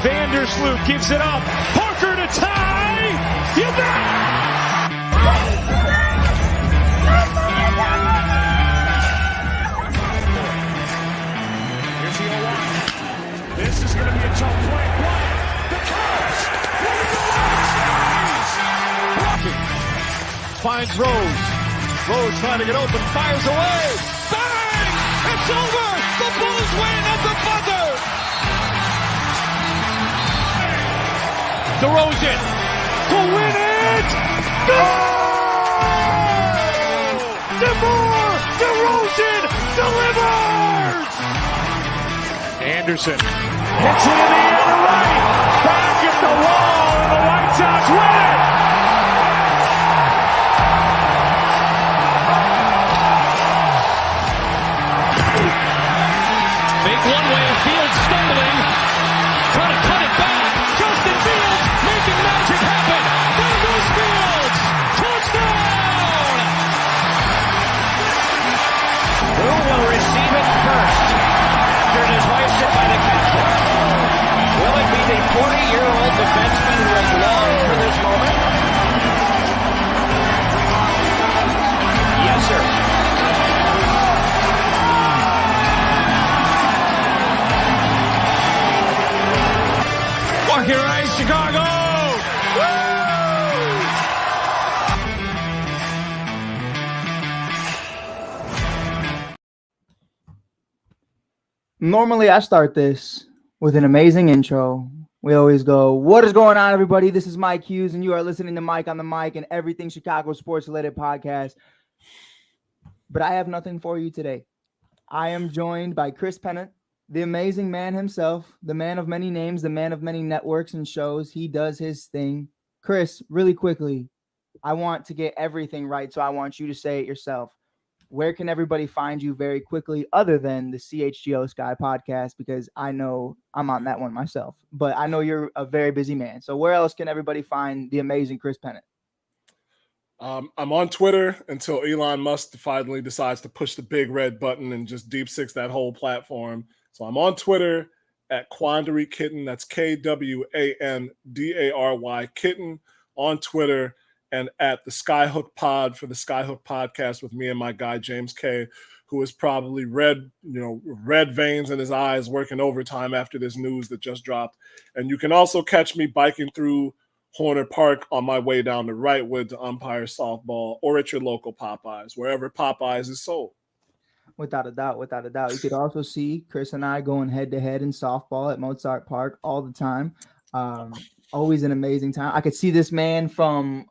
Vandersloot gives it up. Parker to tie. You bet! Here's the 0-1. This is going to be a tough play. The Cubs. Finds Rose. Rose trying to get open. Fires away. Bang! It's over. The Bulls win at the buzzer. DeRozan to win it! No! DeMar DeRozan delivers! Anderson hits it in the air to right. Back at the wall, and the White Sox win it! Make one way, Fields stumbling. Trying to cut it back. Justin Fields making magic happen. There goes Fields. Touchdown! Who will receive it first after it is hoisted by the catcher? Will it be the 40-year-old defenseman who has longed for this moment? Yes, sir. Here is Chicago! Woo! Normally I start this with an amazing intro. We always go, what is going on, everybody? This is Mike Hughes, and you are listening to Mike on the Mic and everything Chicago sports-related podcast. But I have nothing for you today. I am joined by Chris Pennant, the amazing man himself, the man of many names, the man of many networks and shows. He does his thing. Chris, really quickly, I want to get everything right, so I want you to say it yourself. Where can everybody find you very quickly other than the CHGO Sky podcast? Because I know I'm on that one myself, but I know you're a very busy man. So where else can everybody find the amazing Chris Pennant? I'm on Twitter until Elon Musk finally decides to push the big red button and just deep six that whole platform. So I'm on Twitter at Quandary Kitten. That's KWANDARY Kitten on Twitter, and at the Skyhook Pod for the Skyhook Podcast with me and my guy James K, who is probably red veins in his eyes, working overtime after this news that just dropped. And you can also catch me biking through Horner Park on my way down to Wrightwood to umpire softball, or at your local Popeyes, wherever Popeyes is sold. Without a doubt, without a doubt. You could also see Chris and I going head-to-head in softball at Mozart Park all the time. Always an amazing time. I could see this man from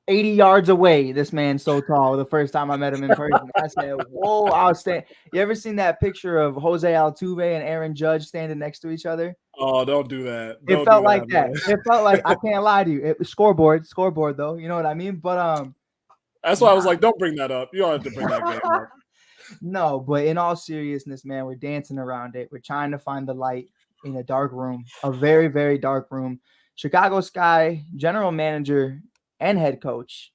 80 yards away. This man's so tall. The first time I met him in person, I said, whoa, I'll stand. You ever seen that picture of Jose Altuve and Aaron Judge standing next to each other? Oh, don't do that. It felt like that. It felt like, I can't lie to you. It was scoreboard though. You know what I mean? But that's why I was like, don't bring that up. You don't have to bring that game up. No, but in all seriousness, man, we're dancing around it. We're trying to find the light in a dark room, a very, very dark room. Chicago Sky general manager and head coach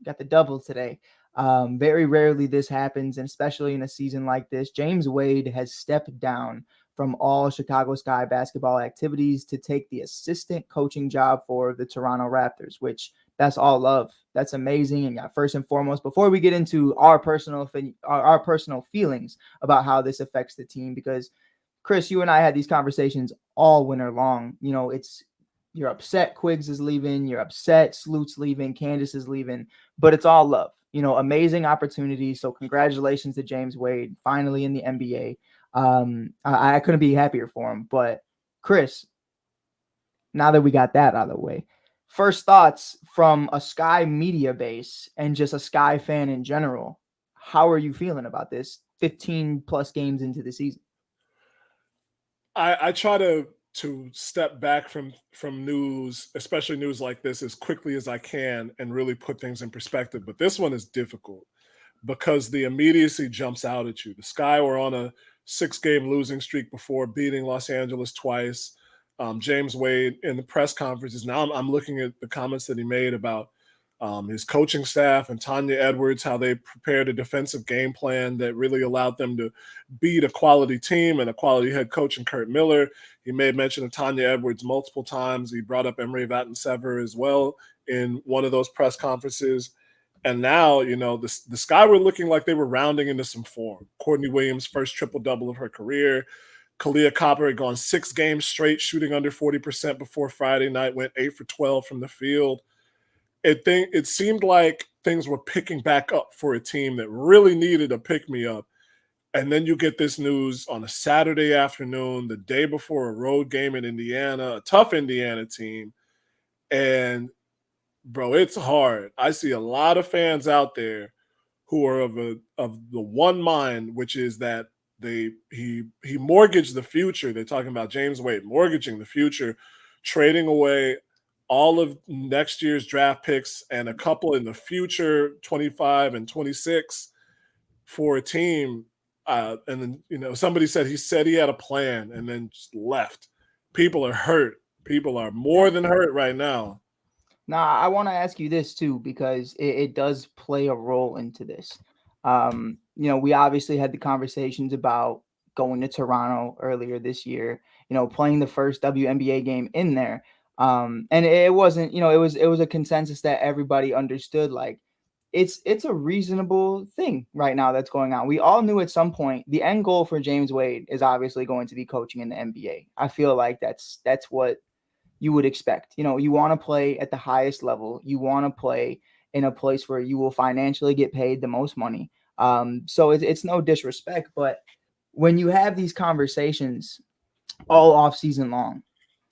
got the double today. Very rarely this happens, and especially in a season like this. James Wade has stepped down from all Chicago Sky basketball activities to take the assistant coaching job for the Toronto Raptors, which that's all love. That's amazing. And first and foremost, before we get into our personal feelings about how this affects the team, because Chris, you and I had these conversations all winter long. You know, you're upset Quiggs is leaving, you're upset Sloot's leaving, Candace is leaving, but it's all love. You know, amazing opportunity. So congratulations to James Wade, finally in the NBA. I couldn't be happier for him. But Chris, now that we got that out of the way, first thoughts from a Sky media base and just a Sky fan in general. How are you feeling about this 15 plus games into the season? I try to step back from news, especially news like this, as quickly as I can and really put things in perspective. But this one is difficult because the immediacy jumps out at you. The Sky were on a 6-game losing streak before beating Los Angeles twice. James Wade in the press conferences. Now I'm looking at the comments that he made about his coaching staff and Tanya Edwards, how they prepared a defensive game plan that really allowed them to beat a quality team and a quality head coach in Kurt Miller. He made mention of Tanya Edwards multiple times. He brought up Emre Vattensever as well in one of those press conferences. And now, the Sky were looking like they were rounding into some form. Courtney Williams' first triple-double of her career. Kalia Copper had gone 6 games straight, shooting under 40% before Friday night, went 8 for 12 from the field. It seemed like things were picking back up for a team that really needed a pick-me-up. And then you get this news on a Saturday afternoon, the day before a road game in Indiana, a tough Indiana team. And, bro, it's hard. I see a lot of fans out there who are of the one mind, which is that he mortgaged the future. They're talking about James Wade mortgaging the future, trading away all of next year's draft picks and a couple in the future, 25 and 26, for a team. And then, somebody said he had a plan and then just left. People are hurt. People are more than hurt right now. Now, I want to ask you this too, because it does play a role into this. We obviously had the conversations about going to Toronto earlier this year, playing the first WNBA game in there. And it wasn't, it was a consensus that everybody understood, like it's a reasonable thing right now that's going on. We all knew at some point the end goal for James Wade is obviously going to be coaching in the NBA. I feel like that's what you would expect. You want to play at the highest level. You want to play in a place where you will financially get paid the most money. So it's no disrespect, but when you have these conversations all off season long,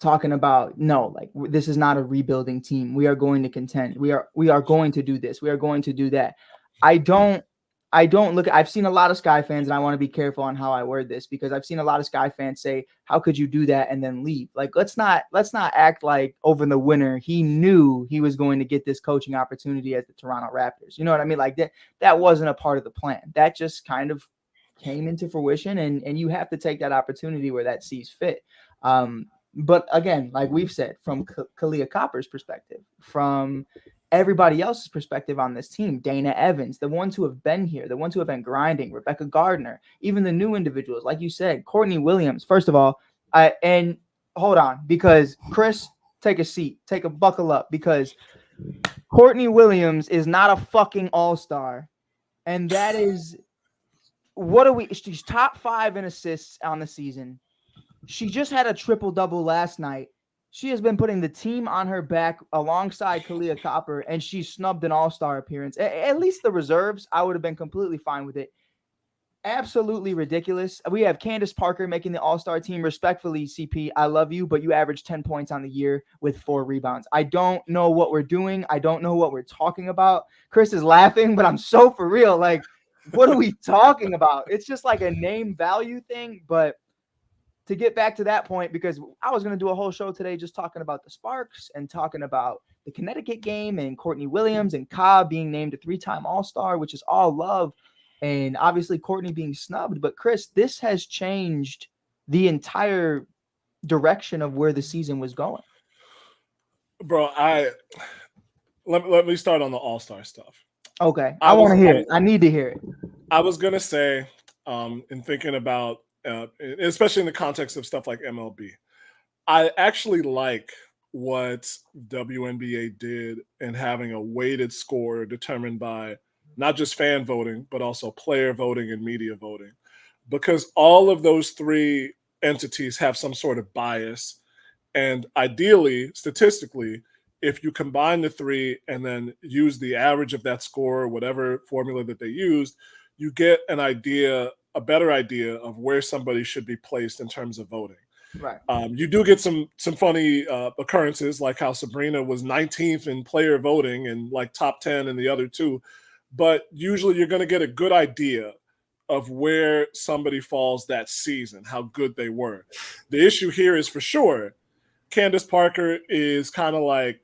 talking about, no, like, this is not a rebuilding team. We are going to contend. We are going to do this. We are going to do that. I don't look. I've seen a lot of Sky fans, and I want to be careful on how I word this, because I've seen a lot of Sky fans say, "How could you do that and then leave?" Like, let's not act like over the winter he knew he was going to get this coaching opportunity at the Toronto Raptors. You know what I mean? Like that wasn't a part of the plan. That just kind of came into fruition, and you have to take that opportunity where that sees fit. But again, like we've said, from Kalia Copper's perspective, from everybody else's perspective on this team, Dana Evans, the ones who have been here, the ones who have been grinding, Rebecca Gardner, even the new individuals, like you said, Courtney Williams. First of all, and hold on, because Chris, take a seat, buckle up, because Courtney Williams is not a fucking all-star. And that is, she's top 5 in assists on the season. She just had a triple-double last night. She has been putting the team on her back alongside Kalia Copper, and she snubbed an all-star appearance. At least the reserves, I would have been completely fine with it. Absolutely ridiculous. We have Candace Parker making the all-star team. Respectfully, CP, I love you, but you averaged 10 points on the year with 4 rebounds. I don't know what we're doing. I don't know what we're talking about. Chris is laughing, but I'm so for real. Like, what are we talking about? It's just like a name value thing, but to get back to that point, because I was going to do a whole show today just talking about the Sparks and talking about the Connecticut game and Courtney Williams and Cobb being named a 3-time All-Star, which is all love, and obviously Courtney being snubbed. But Chris, this has changed the entire direction of where the season was going. Bro, let me start on the All-Star stuff. Okay, I want to hear it. I need to hear it. I was going to say, in thinking about, especially in the context of stuff like MLB, I actually like what WNBA did in having a weighted score determined by not just fan voting, but also player voting and media voting, because all of those 3 entities have some sort of bias. And ideally, statistically, if you combine the 3 and then use the average of that score, or whatever formula that they used, you get a better idea of where somebody should be placed in terms of voting. Right. You do get some funny occurrences, like how Sabrina was 19th in player voting and like top 10 in the other 2. But usually you're going to get a good idea of where somebody falls that season, how good they were. The issue here is, for sure, Candace Parker is kind of like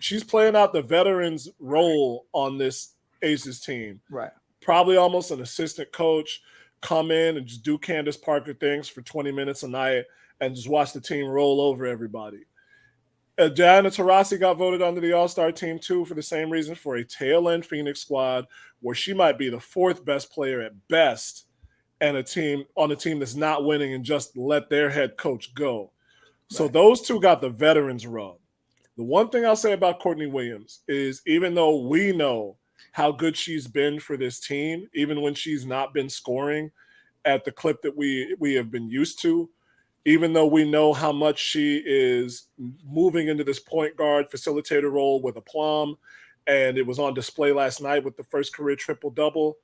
she's playing out the veterans role on this Aces team. Right. Probably almost an assistant coach, come in and just do Candace Parker things for 20 minutes a night and just watch the team roll over everybody. Diana Taurasi got voted onto the All-Star team too for the same reason, for a tail-end Phoenix squad where she might be the fourth best player at best, and a team that's not winning and just let their head coach go. So Right. those two got the veterans rub. The one thing I'll say about Courtney Williams is, even though we know how good she's been for this team, even when she's not been scoring at the clip that we have been used to, even though we know how much she is moving into this point guard facilitator role with aplomb, and it was on display last night with the first career triple-double,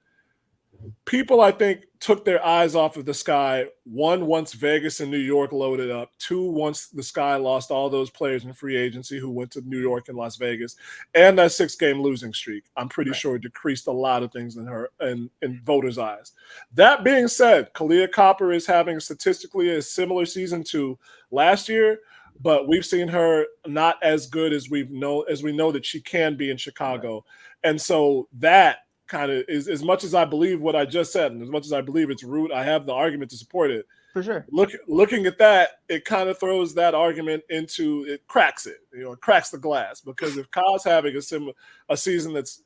people, I think, took their eyes off of the Sky. One, once Vegas and New York loaded up. Two, once the Sky lost all those players in free agency who went to New York and Las Vegas, and that 6-game losing streak. I'm pretty sure it decreased a lot of things in voters' eyes. That being said, Kalia Copper is having statistically a similar season to last year, but we've seen her not as good as we know that she can be in Chicago. Right. And so that kind of is, as much as I believe what I just said, and as much as I believe it's root, I have the argument to support it. For sure. Looking at that, it kind of throws that argument into, it cracks it. It cracks the glass, because if Kyle's having a season that's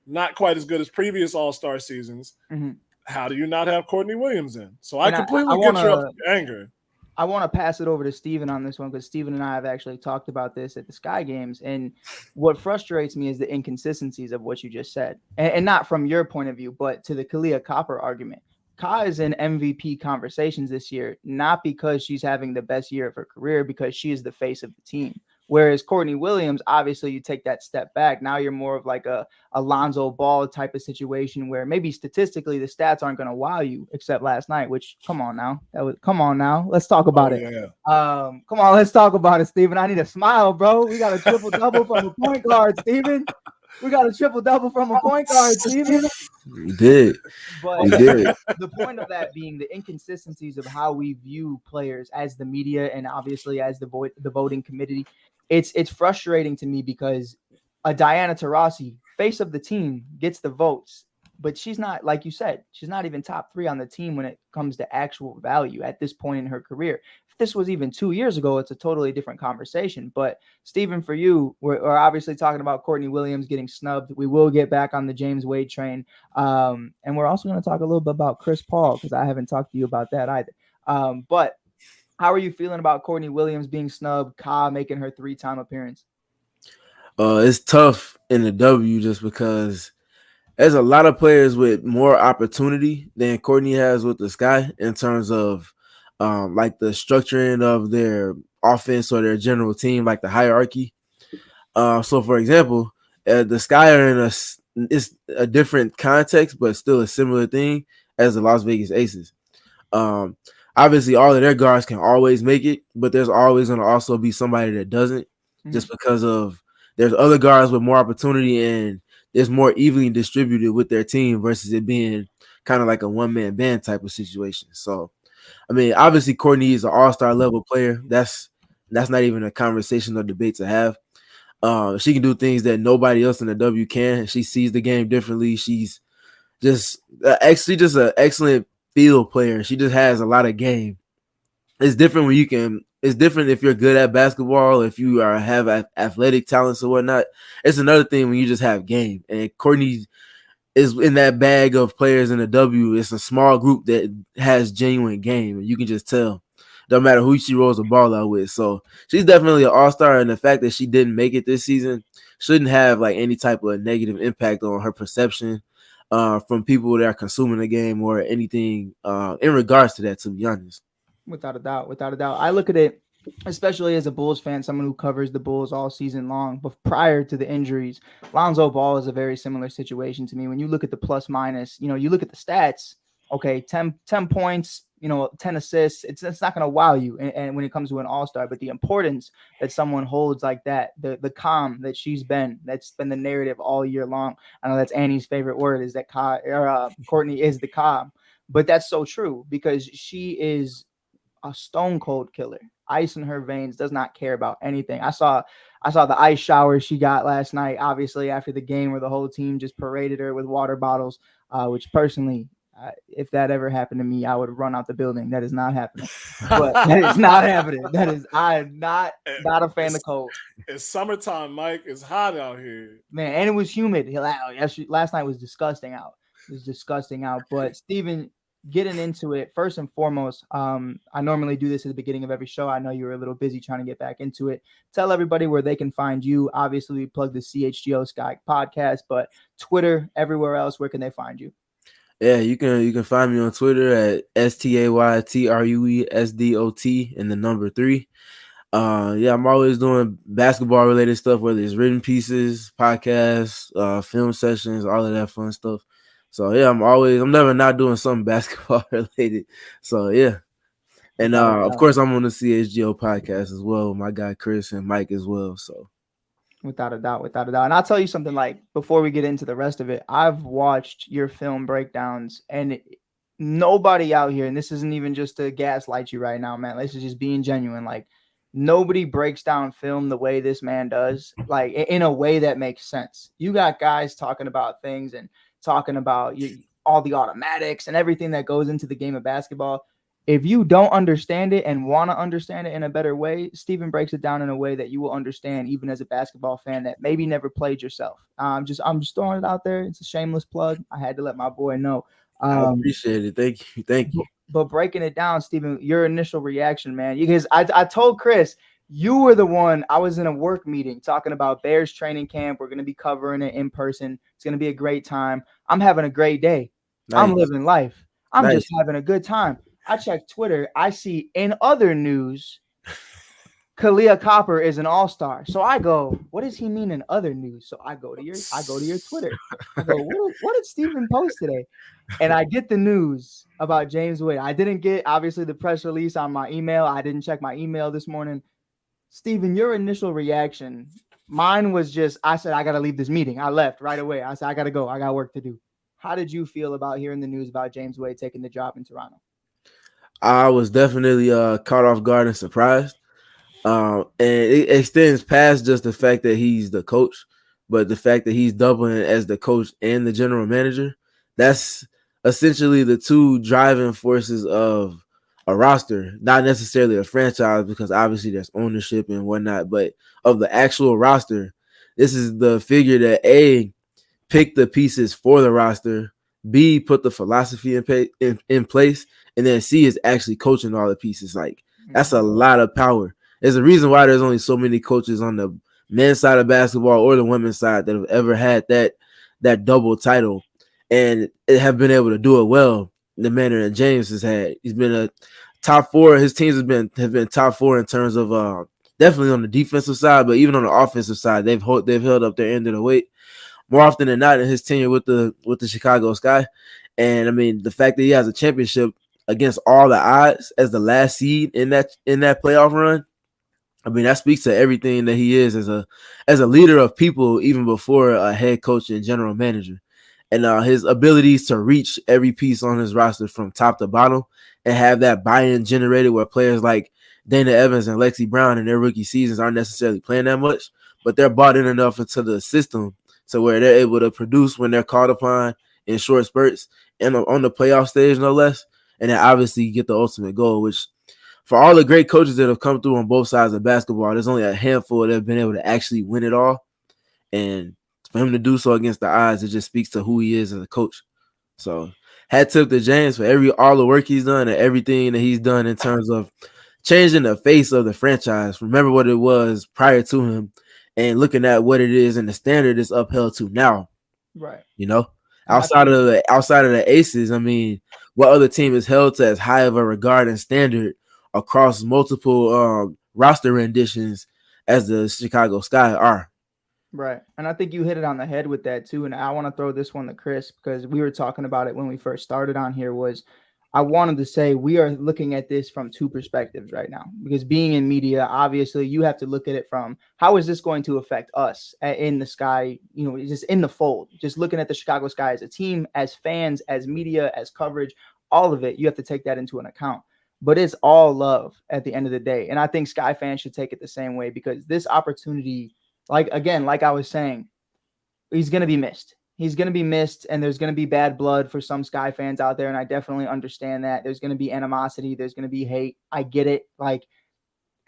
not quite as good as previous All-Star seasons, how do you not have Courtney Williams in? So I completely get your anger. I want to pass it over to Steven on this one, because Steven and I have actually talked about this at the Sky Games. And what frustrates me is the inconsistencies of what you just said. And not from your point of view, but to the Kalia Copper argument. Ka is in MVP conversations this year, not because she's having the best year of her career, because she is the face of the team. Whereas Courtney Williams, obviously you take that step back. Now you're more of like a Alonzo Ball type of situation, where maybe statistically the stats aren't going to wow you, except last night, which come on now. Let's talk about it. Yeah. Come on, let's talk about it, Steven. I need a smile, bro. We got a triple-double from a point guard, Steven. We got a triple-double from a point guard, Steven. We did. But the point of that being the inconsistencies of how we view players as the media and obviously as the voting committee. It's frustrating to me, because a Diana Taurasi, face of the team, gets the votes, but she's not, like you said, she's not even top 3 on the team when it comes to actual value at this point in her career. If this was even 2 years ago, it's a totally different conversation. But Steven, for you, we're obviously talking about Courtney Williams getting snubbed. We will get back on the James Wade train. And we're also going to talk a little bit about Chris Paul, because I haven't talked to you about that either. But how are you feeling about Courtney Williams being snubbed, Ka making her 3-time appearance? It's tough in the W, just because there's a lot of players with more opportunity than Courtney has with the Sky, in terms of like the structuring of their offense or their general team, like the hierarchy. So for example, the Sky are in it's a different context, but still a similar thing as the Las Vegas Aces. Obviously all of their guards can always make it, but there's always going to also be somebody that doesn't, just because of there's other guards with more opportunity, and it's more evenly distributed with their team versus it being kind of like a one-man band type of situation. So, I mean, obviously Courtney is an all-star level player. That's not even a conversation or debate to have. She can do things that nobody else in the W can. She sees the game differently. She's just actually just an excellent field player. She just has a lot of game. It's different it's different if you're good at basketball, if you have athletic talents or whatnot. It's another thing when you just have game. And Courtney is in that bag of players in the W. It's a small group that has genuine game, and you can just tell. Don't matter who she rolls the ball out with. So she's definitely an all-star, and the fact that she didn't make it this season shouldn't have like any type of negative impact on her perception from people that are consuming the game or anything in regards to that, to be honest. Without a doubt. I look at it, especially as a Bulls fan, someone who covers the Bulls all season long, but prior to the injuries, Lonzo Ball is a very similar situation to me. When you look at the plus minus, you look at the stats, okay, 10 points, 10 assists, it's not going to wow you. And when it comes to an all-star, but the importance that someone holds like that, the calm that that's been the narrative all year long. I know that's Annie's favorite word, is that Courtney is the calm, but that's so true, because she is a stone cold killer. Ice in her veins, does not care about anything. I saw the ice shower she got last night, obviously after the game, where the whole team just paraded her with water bottles, which personally If that ever happened to me, I would run out the building. That is not happening. But that is not happening. I'm not a fan of the cold. It's summertime, Mike. It's hot out here. Man, and it was humid. Last night was disgusting out. It was disgusting out. But Steven, getting into it, first and foremost, I normally do this at the beginning of every show. I know you were a little busy trying to get back into it. Tell everybody where they can find you. Obviously, we plug the CHGO Sky podcast, but Twitter, everywhere else, where can they find you? Yeah, you can find me on Twitter at STAYTRUESDOT and the number 3. Yeah, I'm always doing basketball related stuff, whether it's written pieces, podcasts, film sessions, all of that fun stuff. So yeah, I'm never not doing something basketball related. So yeah. And of course I'm on the CHGO podcast as well with my guy Chris and Mike as well. So Without a doubt. And I'll tell you something, like, before we get into the rest of it, I've watched your film breakdowns, and nobody out here, and this isn't even just to gaslight you right now, man. This is just being genuine. Like, nobody breaks down film the way this man does, like in a way that makes sense. You got guys talking about things and talking about all the automatics and everything that goes into the game of basketball. If you don't understand it and want to understand it in a better way, Steven breaks it down in a way that you will understand, even as a basketball fan that maybe never played yourself. I'm just throwing it out there. It's a shameless plug. I had to let my boy know. I appreciate it. Thank you. But breaking it down, Steven, your initial reaction, man, because I told Chris, you were the one. I was in a work meeting talking about Bears training camp. We're going to be covering it in person. It's going to be a great time. I'm having a great day. Nice. I'm living life. I'm just having a good time. I check Twitter. I see in other news, Kalia Copper is an all-star. So I go, what does he mean in other news? So I go to your Twitter. I go, what did Steven post today? And I get the news about James Wade. I didn't get, obviously, the press release on my email. I didn't check my email this morning. Steven, your initial reaction, mine was just, I said, I got to leave this meeting. I left right away. I said, I got to go. I got work to do. How did you feel about hearing the news about James Wade taking the job in Toronto? I was definitely caught off guard and surprised. And it extends past just the fact that he's the coach, but the fact that he's doubling as the coach and the general manager. That's essentially the two driving forces of a roster, not necessarily a franchise, because obviously there's ownership and whatnot, but of the actual roster. This is the figure that A, picked the pieces for the roster, B, put the philosophy in place, and then C is actually coaching all the pieces. Like, that's a lot of power. There's a reason why there's only so many coaches on the men's side of basketball or the women's side that have ever had that double title and have been able to do it well. The manner that James has had, he's been a top 4. His teams have been top 4 in terms of definitely on the defensive side, but even on the offensive side, they've held up their end of the weight more often than not in his tenure with the Chicago Sky. And I mean, the fact that he has a championship against all the odds as the last seed in that playoff run, I mean, that speaks to everything that he is as a leader of people, even before a head coach and general manager. And his abilities to reach every piece on his roster from top to bottom and have that buy-in generated where players like Dana Evans and Lexi Brown in their rookie seasons aren't necessarily playing that much, but they're bought in enough into the system to where they're able to produce when they're called upon in short spurts and on the playoff stage, no less. And then obviously get the ultimate goal, which for all the great coaches that have come through on both sides of basketball, there's only a handful that have been able to actually win it all. And for him to do so against the odds, it just speaks to who he is as a coach. So hat tip to James for all the work he's done and everything that he's done in terms of changing the face of the franchise. Remember what it was prior to him and looking at what it is and the standard is upheld to now. Right. You know, outside of the Aces, I mean, what other team is held to as high of a regard and standard across multiple roster renditions as the Chicago Sky are? Right. And I think you hit it on the head with that too. And I want to throw this one to Chris because we were talking about it when we first started on here. I wanted to say we are looking at this from two perspectives right now, because being in media, obviously you have to look at it from how is this going to affect us in the Sky, just in the fold, just looking at the Chicago Sky as a team, as fans, as media, as coverage, all of it. You have to take that into an account, but it's all love at the end of the day. And I think Sky fans should take it the same way, because this opportunity, like I was saying, he's going to be missed. He's going to be missed, and there's going to be bad blood for some Sky fans out there, and I definitely understand that. There's going to be animosity. There's going to be hate. I get it. Like,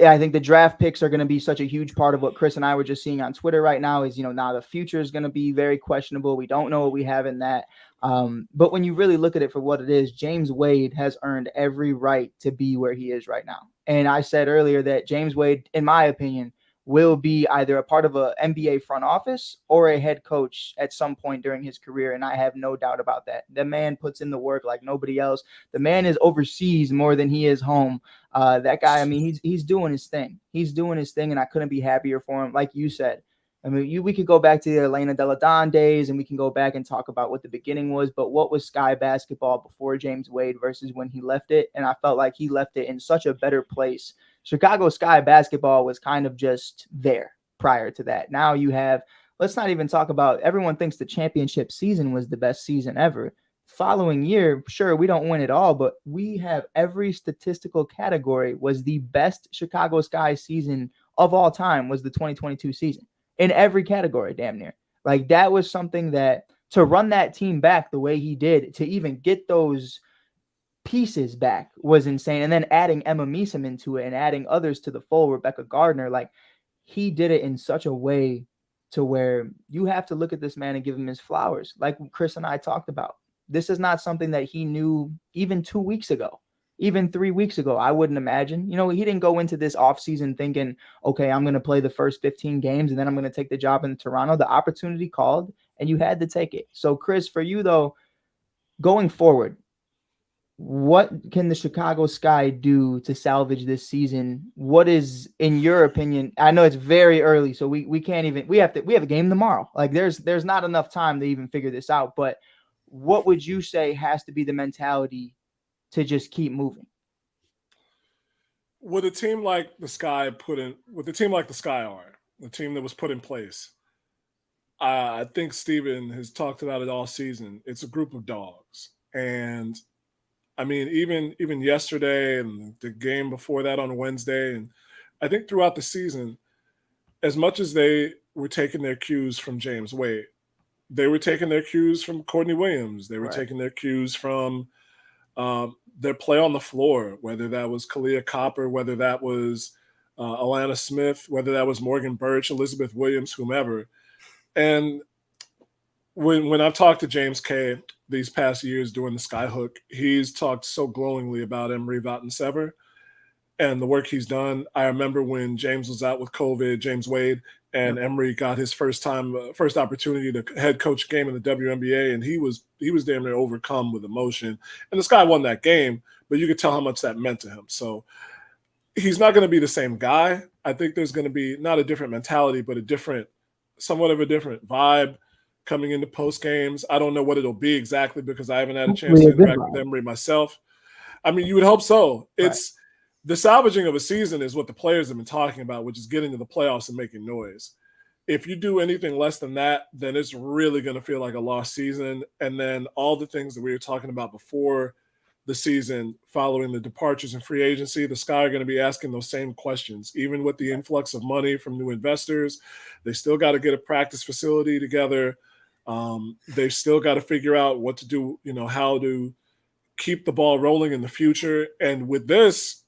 I think the draft picks are going to be such a huge part of what Chris and I were just seeing on Twitter right now is, now the future is going to be very questionable. We don't know what we have in that. But when you really look at it for what it is, James Wade has earned every right to be where he is right now. And I said earlier that James Wade, in my opinion, will be either a part of a NBA front office or a head coach at some point during his career. And I have no doubt about that. The man puts in the work like nobody else. The man is overseas more than he is home. That guy, I mean, he's doing his thing. He's doing his thing, and I couldn't be happier for him. Like you said, I mean, we could go back to the Elena Delle Donne days, and we can go back and talk about what the beginning was. But what was Sky basketball before James Wade versus when he left it? And I felt like he left it in such a better place. Chicago Sky basketball was kind of just there prior to that. Now you have, let's not even talk about, everyone thinks the championship season was the best season ever. Following year, sure, we don't win it all, but we have every statistical category was the best Chicago Sky season of all time was the 2022 season in every category, damn near. Like that was something that to run that team back the way he did, to even get those pieces back was insane. And then adding Emma Meesum into it and adding others to the fold, Rebecca Gardner, like he did it in such a way to where you have to look at this man and give him his flowers. Like Chris and I talked about, this is not something that he knew even 2 weeks ago, even 3 weeks ago. I wouldn't imagine, he didn't go into this offseason thinking, okay, I'm going to play the first 15 games and then I'm going to take the job in Toronto. The opportunity called and you had to take it. So Chris, for you though, going forward, what can the Chicago Sky do to salvage this season? What is, in your opinion, I know it's very early, so we can't even, we have a game tomorrow. Like there's not enough time to even figure this out, but what would you say has to be the mentality to just keep moving? With a team like the Sky the team that was put in place, I think Steven has talked about it all season. It's a group of dogs. And I mean, even yesterday and the game before that on Wednesday, and I think throughout the season, as much as they were taking their cues from James Wade, they were taking their cues from Courtney Williams. They were taking their cues from their play on the floor, whether that was Kalia Copper, whether that was Alana Smith, whether that was Morgan Birch, Elizabeth Williams, whomever. And when I've talked to James K these past years doing the Skyhook, he's talked so glowingly about Emery Vattensever and the work he's done. I remember when James was out with COVID, James Wade, and Emery got his first opportunity to head coach a game in the WNBA, and he was damn near overcome with emotion. And the Sky won that game, but you could tell how much that meant to him. So he's not going to be the same guy. I think there's going to be not a different mentality, but somewhat of a different vibe coming into post games. I don't know what it'll be exactly because I haven't had a chance to interact with Emery myself. I mean, you would hope so. It's the salvaging of a season is what the players have been talking about, which is getting to the playoffs and making noise. If you do anything less than that, then it's really going to feel like a lost season. And then all the things that we were talking about before the season, following the departures in free agency, the Sky are going to be asking those same questions. Even with the influx of money from new investors, they still got to get a practice facility together. They've still got to figure out what to do, how to keep the ball rolling in the future. And with this,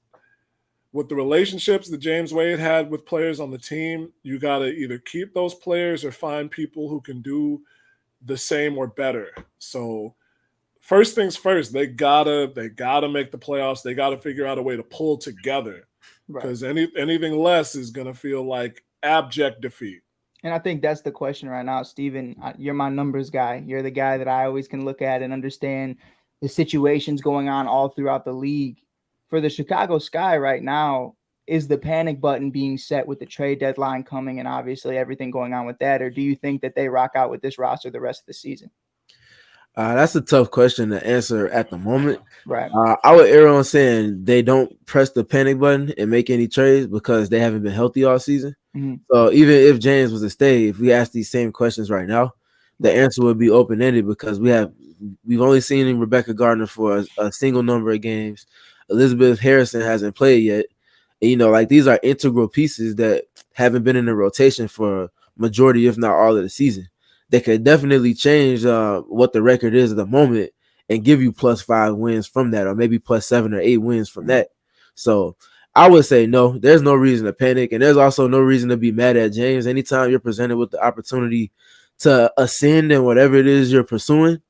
with the relationships that James Wade had with players on the team, you got to either keep those players or find people who can do the same or better. So first things first, they gotta make the playoffs. They got to figure out a way to pull together because anything less is going to feel like abject defeat. And I think that's the question right now, Steven. You're my numbers guy. You're the guy that I always can look at and understand the situations going on all throughout the league. For the Chicago Sky right now, is the panic button being set with the trade deadline coming and obviously everything going on with that? Or do you think that they rock out with this roster the rest of the season? That's a tough question to answer at the moment. Right. I would err on saying they don't press the panic button and make any trades because they haven't been healthy all season. Mm-hmm. So even if James was to stay, if we ask these same questions right now, the answer would be open-ended because we've only seen Rebecca Gardner for a single number of games. Elizabeth Harrison hasn't played yet. And, these are integral pieces that haven't been in the rotation for majority, if not all of the season. that could definitely change what the record is at the moment and give you +5 wins from that, or maybe +7 or 8 wins from that. So I would say no, there's no reason to panic, and there's also no reason to be mad at James. Anytime you're presented with the opportunity to ascend in whatever it is you're pursuing,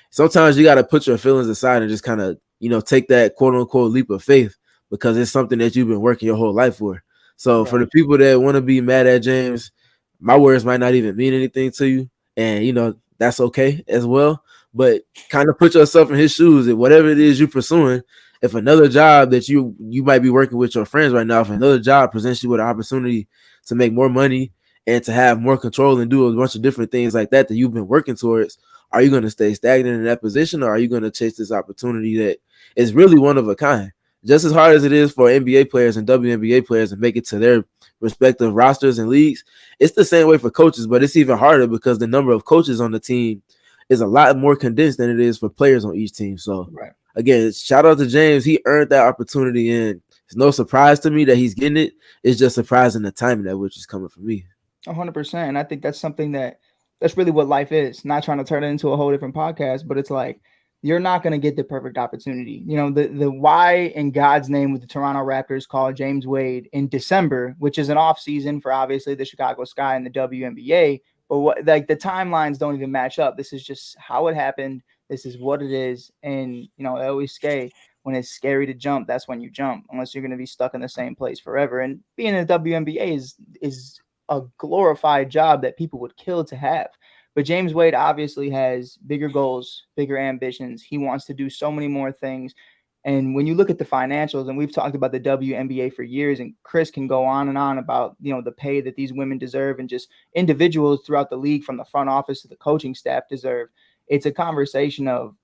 sometimes you got to put your feelings aside and just kind of, take that quote unquote leap of faith, because it's something that you've been working your whole life for. So for the people that want to be mad at James, my words might not even mean anything to you, and that's okay as well. But kind of put yourself in his shoes. If whatever it is you're pursuing, if another job that you might be working with your friends right now, if another job presents you with an opportunity to make more money and to have more control and do a bunch of different things like that you've been working towards, are you going to stay stagnant in that position, or are you going to chase this opportunity that is really one of a kind? Just as hard as it is for NBA players and WNBA players to make it to their respective rosters and leagues, it's the same way for coaches, but it's even harder because the number of coaches on the team is a lot more condensed than it is for players on each team. So again, shout out to James. He earned that opportunity, and it's no surprise to me that he's getting it. It's just surprising the timing at which is coming for me. 100%. And I think that's something that's really what life is. Not trying to turn it into a whole different podcast, but it's like, you're not going to get the perfect opportunity. The why in God's name with the Toronto Raptors called James Wade in December, which is an off season for obviously the Chicago Sky and the WNBA. But the timelines don't even match up. This is just how it happened. This is what it is. And, I always say when it's scary to jump, that's when you jump, unless you're going to be stuck in the same place forever. And being in the WNBA is a glorified job that people would kill to have. But James Wade obviously has bigger goals, bigger ambitions. He wants to do so many more things. And when you look at the financials, and we've talked about the WNBA for years, and Chris can go on and on about, the pay that these women deserve and just individuals throughout the league from the front office to the coaching staff deserve. It's a conversation of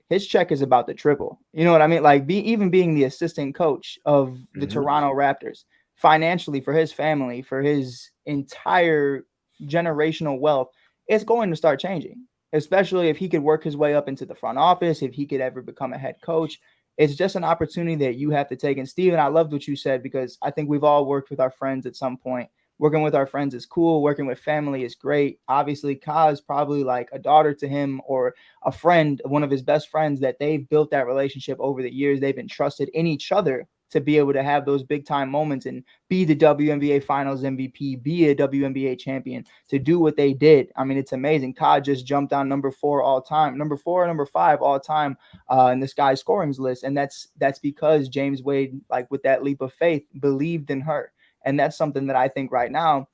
his check is about to triple. You know what I mean? Like even being the assistant coach of the Toronto Raptors, financially for his family, for his entire generational wealth, it's going to start changing, especially if he could work his way up into the front office, if he could ever become a head coach. It's just an opportunity that you have to take. And Steven, I loved what you said, because I think we've all worked with our friends at some point. Working with our friends is cool. Working with family is great. Obviously, Ka is probably like a daughter to him, or a friend, one of his best friends, that they've built that relationship over the years. They've been trusted in each other to be able to have those big time moments and be the WNBA Finals MVP, be a WNBA champion, to do what they did. I mean, it's amazing. Ka just jumped on number 4 all time, number 4 or number 5 all time in this guy's scorings list. And that's because James Wade, like with that leap of faith, believed in her. And that's something that I think right now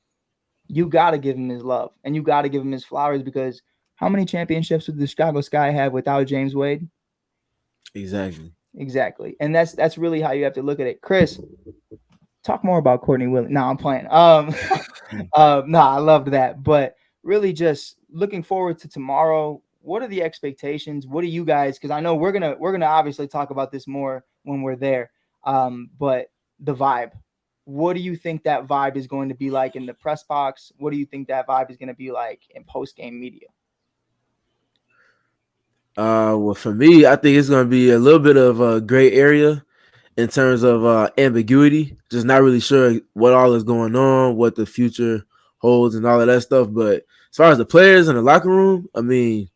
you got to give him his love and you got to give him his flowers, because how many championships would the Chicago Sky have without James Wade? Exactly. And that's really how you have to look at it. Chris, talk more about Courtney Williams. No, I'm playing. No, I loved that. But really just looking forward to tomorrow. What are the expectations? What do you guys, because I know we're gonna obviously talk about this more when we're there. But the vibe. What do you think that vibe is going to be like in the press box? What do you think that vibe is going to be like in post-game media? Well, for me, I think it's going to be a little bit of a gray area in terms of ambiguity. Just not really sure what all is going on, what the future holds, and all of that stuff. But as far as the players in the locker room, I mean,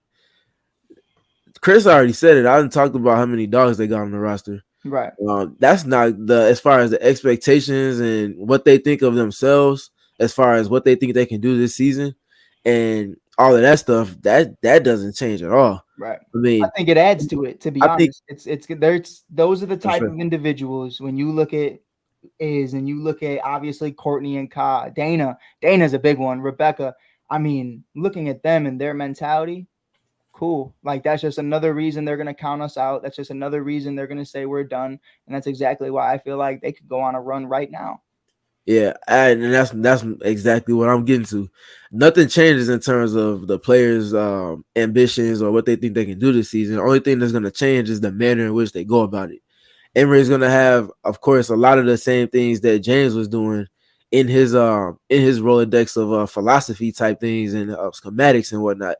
Chris already said it. I didn't talk about how many dogs they got on the roster. Right. That's not as far as the expectations and what they think of themselves, as far as what they think they can do this season, and all of that stuff. That doesn't change at all. Right. I mean, I think it adds to it. To be honest, it's those are the type of individuals when you look at and you look at obviously Courtney and Ka, Dana's a big one. Rebecca. I mean, looking at them and their mentality. Cool. Like that's just another reason they're going to count us out. That's just another reason they're going to say we're done. And that's exactly why I feel like they could go on a run right now. Yeah, and that's exactly what I'm getting to. Nothing changes in terms of the players' ambitions or what they think they can do this season. The only thing that's going to change is the manner in which they go about it. Emery's going to have, of course, a lot of the same things that James was doing in his Rolodex of philosophy type things and schematics and whatnot.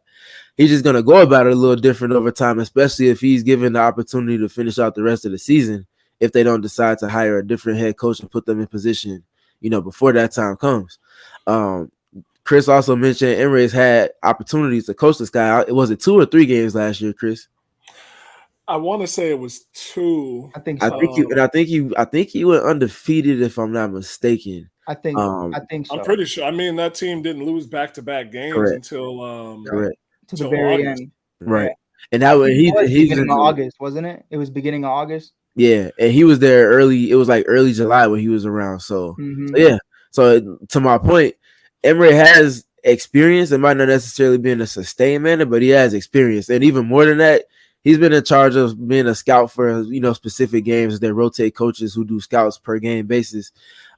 He's just going to go about it a little different over time, especially if he's given the opportunity to finish out the rest of the season, if they don't decide to hire a different head coach and put them in position, before that time comes. Chris also mentioned Emirates had opportunities to coach this guy. Was it 2 or 3 games last year, Chris? I want to say it was 2. I think I so. think he went undefeated if I'm not mistaken. I think so. I'm pretty sure. I mean, that team didn't lose back-to-back games Correct. until Correct. To the till very August. end. Right. Yeah. And that I was think it was he's beginning of August, wasn't it? It was beginning of August. Yeah, and he was there early. It was like early July when he was around. So Mhm. yeah. So to my point, Emery has experience. It might not necessarily be in a sustained manner, but he has experience. And even more than that, he's been in charge of being a scout for specific games. They rotate coaches who do scouts per game basis.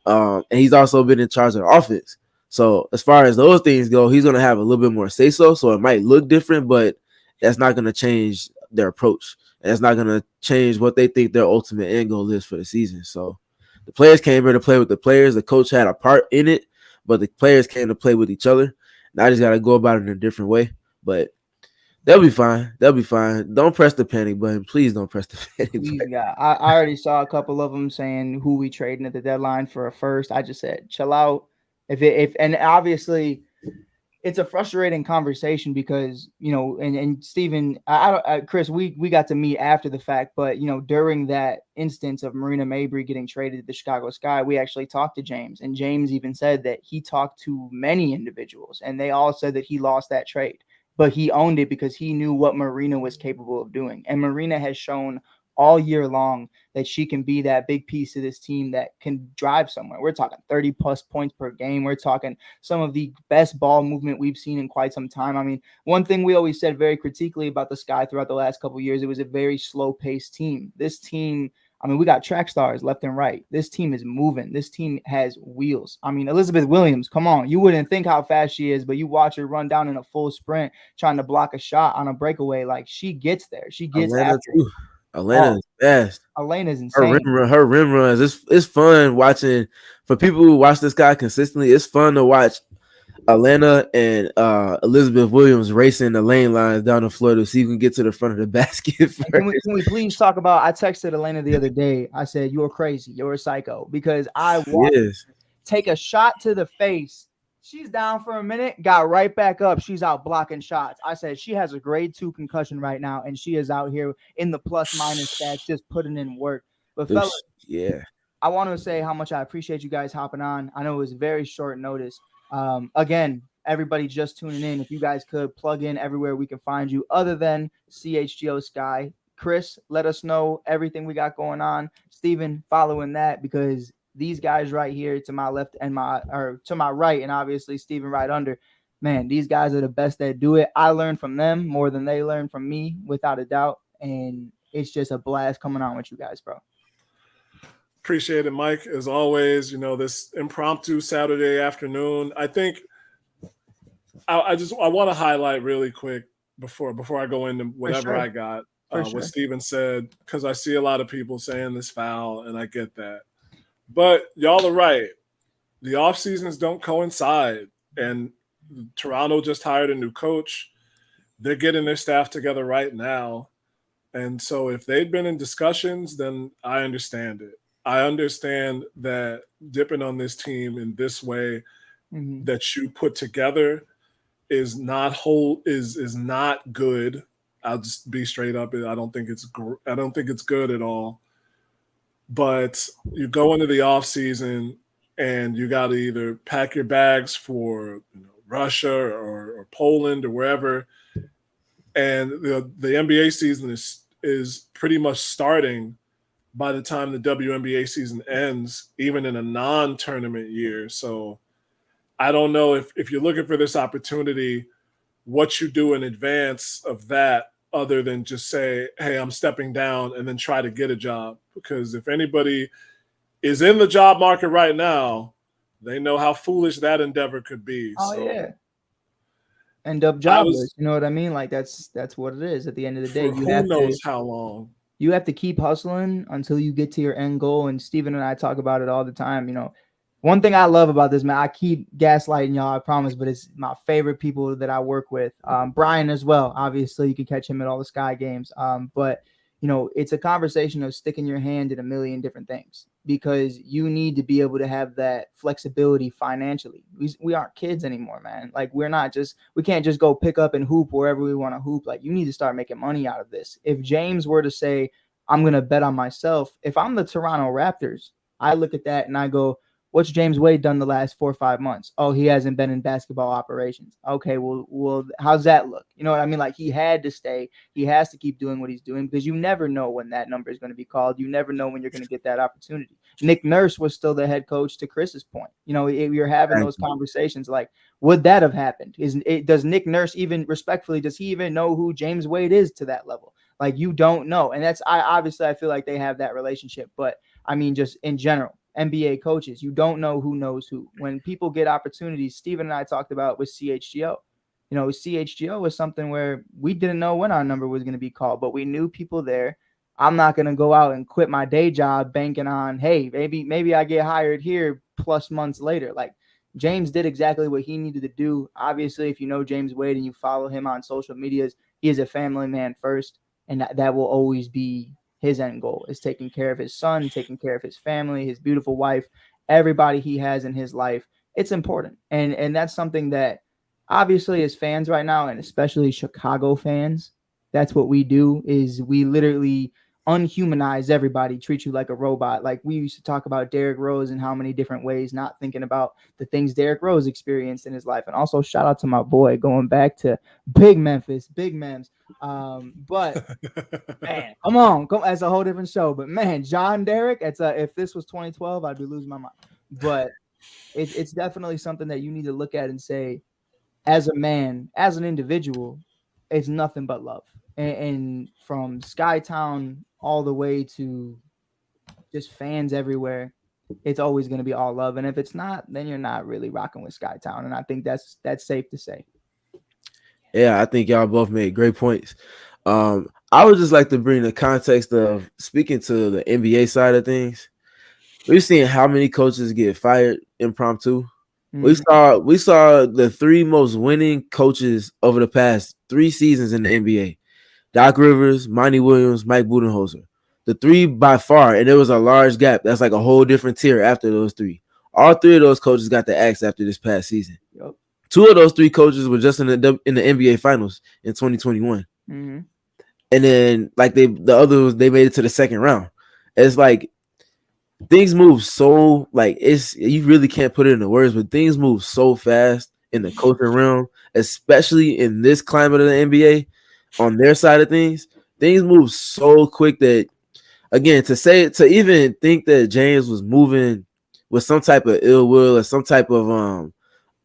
And he's also been in charge of the offense. So as far as those things go, he's gonna have a little bit more say so. So it might look different, but that's not gonna change their approach. And it's not gonna change what they think their ultimate end goal is for the season. So the players came here to play with the players. The coach had a part in it, but the players came to play with each other. And I just gotta go about it in a different way. But they'll be fine. They'll be fine. Don't press the panic button. Please don't press the panic button. Yeah, I already saw a couple of them saying who we trading at the deadline for a first. I just said chill out. And obviously it's a frustrating conversation because and Steven, Chris, we got to meet after the fact, but during that instance of Marina Mabry getting traded to the Chicago Sky, we actually talked to James, and James even said that he talked to many individuals, and they all said that he lost that trade, but he owned it because he knew what Marina was capable of doing, and Marina has shown all year long that she can be that big piece of this team that can drive somewhere. We're talking 30 plus points per game. We're talking some of the best ball movement we've seen in quite some time. I mean, one thing we always said very critically about the Sky throughout the last couple of years, it was a very slow paced team. This team, I mean, we got track stars left and right. This team is moving. This team has wheels. I mean, Elizabeth Williams, come on. You wouldn't think how fast she is, but you watch her run down in a full sprint trying to block a shot on a breakaway. Like, she gets there. She gets Atlanta after too. Atlanta's fast. Elena's insane. Her rim runs. It's fun watching for people who watch this guy consistently. It's fun to watch Atlanta and Elizabeth Williams racing the lane lines down the floor to see who can get to the front of the basket. Can we please talk about? I texted Elena the other day. I said, "You're crazy. You're a psycho," because I watched her take a shot to the face. She's down for a minute, got right back up. She's out blocking shots. I said she has a grade 2 concussion right now, and she is out here in the plus minus stats, just putting in work. But fellas, I want to say how much I appreciate you guys hopping on. I know it was very short notice. Again, everybody just tuning in. If you guys could plug in everywhere we can find you, other than CHGO Sky. Chris, let us know everything we got going on. Steven, following that, because these guys right here to my left and to my right, and obviously Steven right under, man, these guys are the best that do it. I learn from them more than they learn from me, without a doubt. And it's just a blast coming on with you guys, bro. Appreciate it, Mike. As always, this impromptu Saturday afternoon. I think I want to highlight really quick before I go into whatever I got what Steven said, because I see a lot of people saying this foul, and I get that. But y'all are right. The off seasons don't coincide, and Toronto just hired a new coach. They're getting their staff together right now. And so if they'd been in discussions, then I understand it. I understand that dipping on this team in this way that you put together is not not good. I'll just be straight up. I don't think it's good at all. But you go into the off season and you got to either pack your bags for Russia or Poland or wherever, and the NBA season is pretty much starting by the time the WNBA season ends, even in a non-tournament year. So I don't know if you're looking for this opportunity, what you do in advance of that, other than just say, hey, I'm stepping down, and then try to get a job. Because if anybody is in the job market right now, they know how foolish that endeavor could be. Yeah. End up jobless. You know what I mean? Like that's what it is at the end of the day. Who knows how long? You have to keep hustling until you get to your end goal. And Steven and I talk about it all the time. One thing I love about this, man, I keep gaslighting y'all, I promise, but it's my favorite people that I work with. Brian as well. Obviously, you can catch him at all the Sky games. But it's a conversation of sticking your hand in a million different things, because you need to be able to have that flexibility financially. We aren't kids anymore, man. Like, we can't just go pick up and hoop wherever we want to hoop. Like, you need to start making money out of this. If James were to say, I'm going to bet on myself, if I'm the Toronto Raptors, I look at that and I go, what's James Wade done the last 4 or 5 months? Oh, he hasn't been in basketball operations. Okay, well, how's that look? You know what I mean? Like, he had to stay. He has to keep doing what he's doing, because you never know when that number is going to be called. You never know when you're going to get that opportunity. Nick Nurse was still the head coach, to Chris's point. You're having those conversations like, would that have happened? Does Nick Nurse even, respectfully, does he even know who James Wade is to that level? Like, you don't know. And I feel like they have that relationship. But I mean, just in general, NBA coaches, you don't know who knows who. When people get opportunities, Steven and I talked about with CHGO. CHGO was something where we didn't know when our number was going to be called, but we knew people there. I'm not going to go out and quit my day job banking on, hey, maybe I get hired here plus months later. Like, James did exactly what he needed to do. Obviously, if you know James Wade and you follow him on social medias, he is a family man first, and that will always be his end goal, is taking care of his son, taking care of his family, his beautiful wife, everybody he has in his life. It's important. And that's something that, obviously, as fans right now, and especially Chicago fans, that's what we do, is we literally unhumanize everybody, treat you like a robot. Like, we used to talk about Derrick Rose in how many different ways, not thinking about the things Derrick Rose experienced in his life. And also, shout out to my boy, going back to big Memphis, big Mems. But man, come on, that's a whole different show. But man, John Derrick, if this was 2012, I'd be losing my mind. But it's definitely something that you need to look at and say, as a man, as an individual, it's nothing but love. And from Skytown all the way to just fans everywhere, it's always going to be all love. And if it's not, then you're not really rocking with Skytown. And I think that's safe to say. Yeah, I think y'all both made great points. I would just like to bring the context of speaking to the NBA side of things. We've seen how many coaches get fired impromptu. Mm-hmm. We saw the 3 most winning coaches over the past 3 seasons in the NBA: Doc Rivers, Monty Williams, Mike Budenholzer. The 3 by far, and there was a large gap. That's like a whole different tier after those 3. All 3 of those coaches got the axe after this past season. Yep. 2 of those 3 coaches were just in the NBA Finals in 2021. Mm-hmm. And then, like, the others, they made it to the second round. It's like, things move so, like, you really can't put it into words, but things move so fast in the coaching realm, especially in this climate of the NBA. On their side of things, things move so quick that, again, to even think that James was moving with some type of ill will or some type of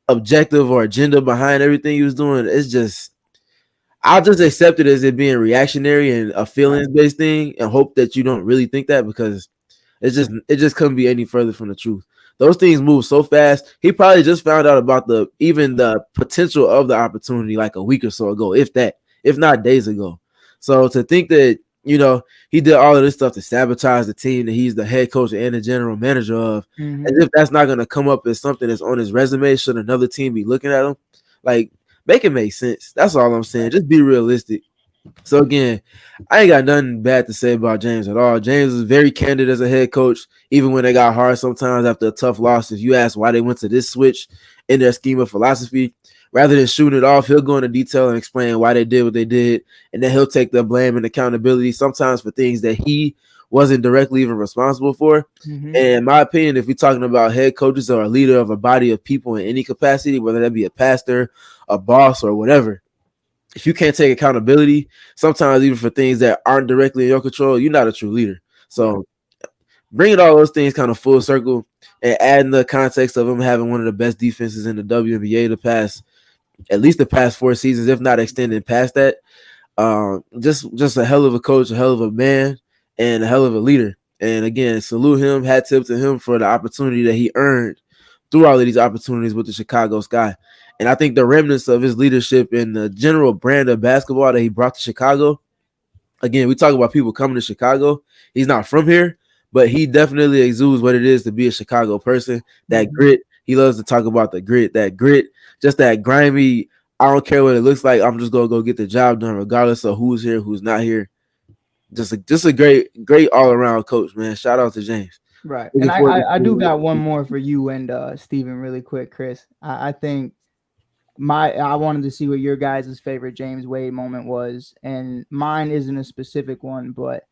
objective or agenda behind everything he was doing, it's just, I'll just accept it as it being reactionary and a feelings-based thing, and hope that you don't really think that, because it just couldn't be any further from the truth. Those things move so fast. He probably just found out about the potential of the opportunity like a week or so ago, if not days ago. So to think that, he did all of this stuff to sabotage the team that he's the head coach and the general manager of, as if that's not going to come up as something that's on his resume should another team be looking at him. Like, make it make sense. That's all I'm saying. Just be realistic. So again, I ain't got nothing bad to say about James at all. James is very candid as a head coach, even when they got hard sometimes after a tough loss. If you ask why they went to this switch in their scheme of philosophy, rather than shooting it off, he'll go into detail and explain why they did what they did, and then he'll take the blame and accountability sometimes for things that he wasn't directly even responsible for. Mm-hmm. And in my opinion, if we're talking about head coaches or a leader of a body of people in any capacity, whether that be a pastor, a boss, or whatever, if you can't take accountability, sometimes even for things that aren't directly in your control, you're not a true leader. So bringing all those things kind of full circle and adding the context of him having one of the best defenses in the WNBA at least the past 4 seasons, if not extending past that, just a hell of a coach, a hell of a man, and a hell of a leader. And again, salute him, hat tip to him for the opportunity that he earned through all of these opportunities with the Chicago Sky. And I think the remnants of his leadership and the general brand of basketball that he brought to Chicago, again, we talk about people coming to Chicago. He's not from here, but he definitely exudes what it is to be a Chicago person. That grit. He loves to talk about the grit, just that grimy, I don't care what it looks like, I'm just going to go get the job done regardless of who's here, who's not here. just a great all around coach, man. Shout out to James. Right. And Looking forward to I do seeing got what- one more for you and Steven really quick, Chris. I think I wanted to see what your guys' favorite James Wade moment was, and mine isn't a specific one, but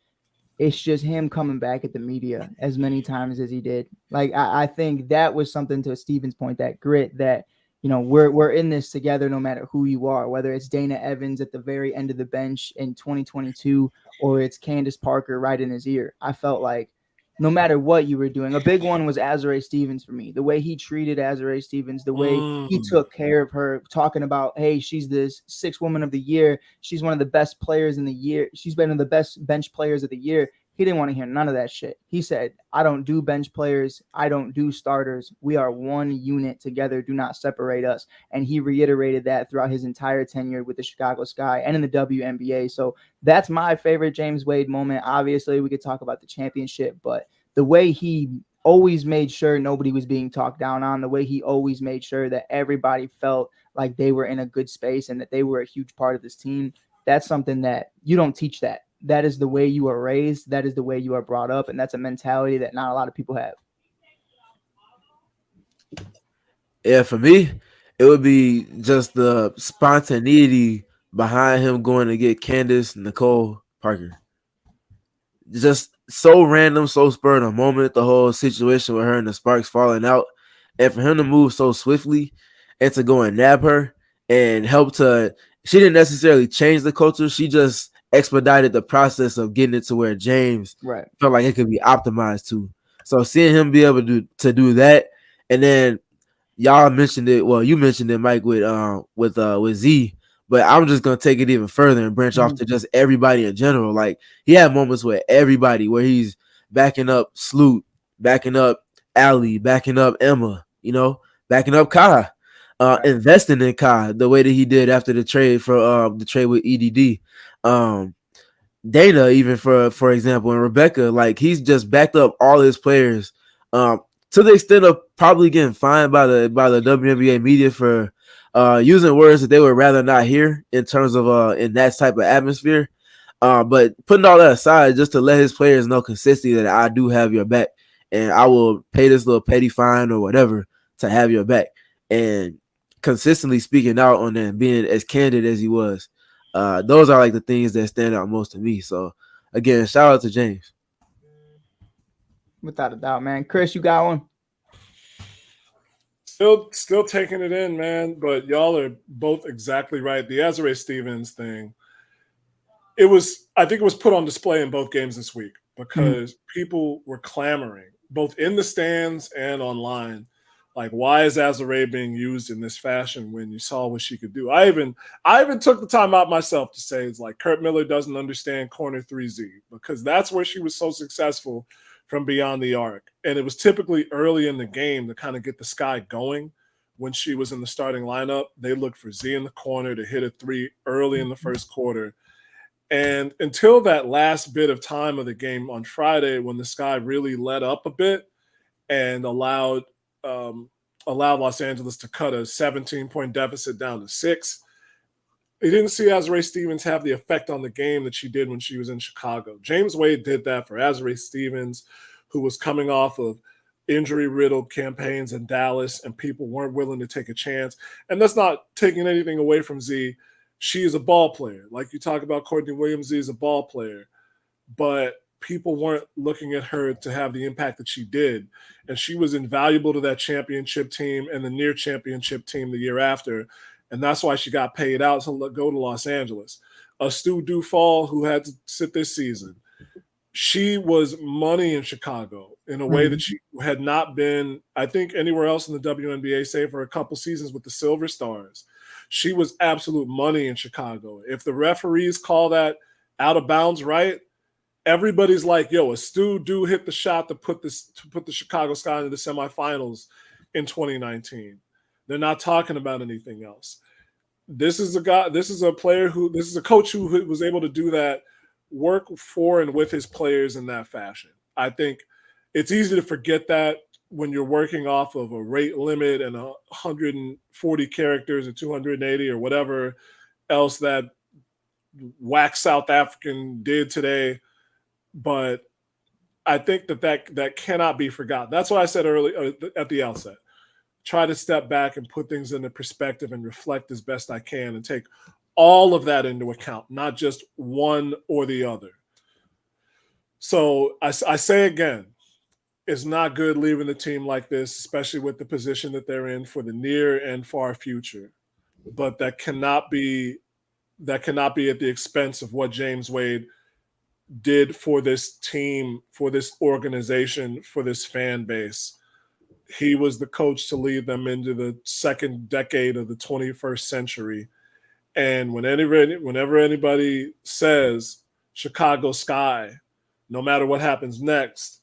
it's just him coming back at the media as many times as he did. Like I think that was something, to Steven's point, that grit, that we're in this together no matter who you are, whether it's Dana Evans at the very end of the bench in 2022 or it's Candace Parker right in his ear. I felt like no matter what you were doing, a big one was Azurá Stevens for me. The way he treated Azurá Stevens, the way he took care of her, talking about, hey, she's this sixth woman of the year. She's one of the best players in the year. She's been one of the best bench players of the year. He didn't want to hear none of that shit. He said, I don't do bench players. I don't do starters. We are one unit together. Do not separate us. And he reiterated that throughout his entire tenure with the Chicago Sky and in the WNBA. So that's my favorite James Wade moment. Obviously, we could talk about the championship, but the way he always made sure nobody was being talked down on, the way he always made sure that everybody felt like they were in a good space and that they were a huge part of this team, that's something that you don't teach that. That is the way you are raised. That is the way you are brought up. And that's a mentality that not a lot of people have. Yeah, for me, it would be just the spontaneity behind him going to get Candace Nicole Parker. Just so random, so spur of the moment, the whole situation with her and the Sparks falling out. And for him to move so swiftly and to go and nab her and help to, she didn't necessarily change the culture. She just expedited the process of getting it to where James felt like it could be optimized to. So seeing him be able to do that, and then y'all mentioned it. Well, you mentioned it, Mike, with Z. But I'm just gonna take it even further and branch off to just everybody in general. Like he had moments with everybody where he's backing up Sloot, backing up Allie, backing up Emma, backing up Kai, investing in Kai the way that he did after the trade with EDD. Dana, even for example, and Rebecca, like he's just backed up all his players to the extent of probably getting fined by the WNBA media for using words that they would rather not hear in terms of in that type of atmosphere. But putting all that aside, just to let his players know consistently that I do have your back and I will pay this little petty fine or whatever to have your back, and consistently speaking out on that and being as candid as he was. Those are like the things that stand out most to me. So again, shout out to James. Without a doubt, man. Chris, you got one? Still taking it in, man. But y'all are both exactly right. The Azurá Stevens thing, I think it was put on display in both games this week because people were clamoring, both in the stands and online. Like, why is Azurá being used in this fashion when you saw what she could do? I even took the time out myself to say it's like Kurt Miller doesn't understand corner 3Z because that's where she was so successful from beyond the arc. And it was typically early in the game to kind of get the Sky going. When she was in the starting lineup, they looked for Z in the corner to hit a three early in the first quarter. And until that last bit of time of the game on Friday, when the Sky really let up a bit and allowed Los Angeles to cut a 17-point deficit down to 6, they didn't see Azurá Stevens have the effect on the game that she did when she was in Chicago. James Wade did that for Azurá Stevens, who was coming off of injury-riddled campaigns in Dallas, and people weren't willing to take a chance. And that's not taking anything away from Z. She is a ball player. Like you talk about Courtney Williams, Z is a ball player. But people weren't looking at her to have the impact that she did. And she was invaluable to that championship team and the near championship team the year after. And that's why she got paid out to go to Los Angeles. Stu Dufall, who had to sit this season, she was money in Chicago in a way that she had not been, I think, anywhere else in the WNBA, save for a couple seasons with the Silver Stars. She was absolute money in Chicago. If the referees call that out of bounds right, everybody's like, yo, a Stu do hit the shot to put the Chicago Sky into the semifinals in 2019. They're not talking about anything else. This is a coach who was able to do that, work for and with his players in that fashion. I think it's easy to forget that when you're working off of a rate limit and 140 characters or 280 or whatever else that whack South African did today. but I think that cannot be forgotten. That's what I said earlier at the outset. Try to step back and put things into perspective and reflect as best I can and take all of that into account, not just one or the other. So I say again, it's not good leaving the team like this, especially with the position that they're in for the near and far future. But that cannot be at the expense of what James Wade did for this team, for this organization, for this fan base. He was the coach to lead them into the second decade of the 21st century. And whenever anybody says Chicago Sky, no matter what happens next,